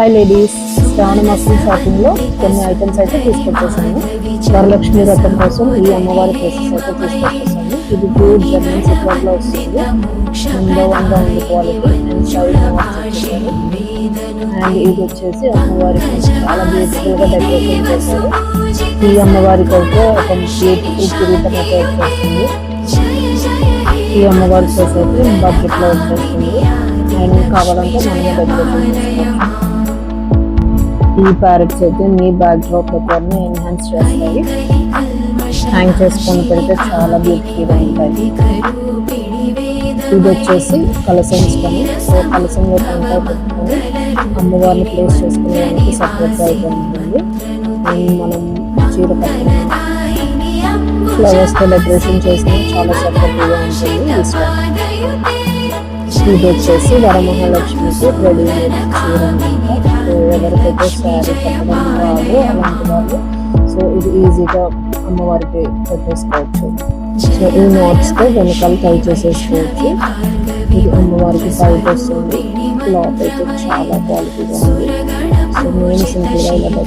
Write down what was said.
Hi ladies, శ్రావణ మాసం షాపింగ్లో కొన్ని ఐటమ్స్ అయితే తీసుకొచ్చేసాను. వరలక్ష్మి వ్రతం కోసం ఈ అమ్మవారి డ్రెస్సెస్ అయితే తీసుకొచ్చేసాను. ఇది ప్యూర్ జర్మన్ సిల్వర్లో వస్తుంది. నెంబర్ 1గా ఉంది క్వాలిటీ అండ్ సైజ్ వచ్చేసారు. అండ్ ఇది వచ్చేసి అమ్మవారికి చాలా బ్యూటిఫుల్గా డెకరేషన్ చేశారు. ఈ అమ్మవారికి అయితే ఒక బ్యూటిఫుల్ కిరీటం అయితే వచ్చేస్తుంది. ఈ అమ్మవారి డ్రెస్ అయితే బడ్జెట్లో వచ్చేస్తుంది. అండ్ కావాలంటే మనమే డెకరేషన్ చేసుకోవచ్చు. ఈ ప్యారెట్స్ అయితే మీ బ్యాక్ డ్రాప్ ప్రకారం ఎన్హాన్స్ చేస్తాయి. హ్యాంగ్ చేసుకొని పెడితే చాలా బ్యూటిఫుల్గా ఉంటాయి. ఇది వచ్చేసి కలసమ్స్ పని. సో కలసంలో టెంకాయ పెట్టుకొని అమ్మవారిని ప్లేస్ చేసుకునేదానికి సపరేట్గా అయితే ఉంటుంది. అండ్ మనం చీర పక్కన ఫ్లవర్స్తో డెకరేషన్ చేసిన చాలా సపరేట్గా ఉంటుంది. ఇది వచ్చేసి వరమహాలక్ష్మికి రెడీమేడ్ చీర అనమాట. సో ఎవరికైతే శారీ కట్టడం రాదు అలాంటి వాళ్ళు సో ఇది ఈజీగా అమ్మవారికి పెట్టేసుకోవచ్చు. సో ఈ నోట్స్తో వెనకాల టై చేసేసుకోవచ్చు. ఇది అమ్మవారికి సైడ్ వస్తుంది. క్లాత్ అయితే చాలా క్వాలిటీగా ఉంది. సో నేను సింపుల్గా ఇలా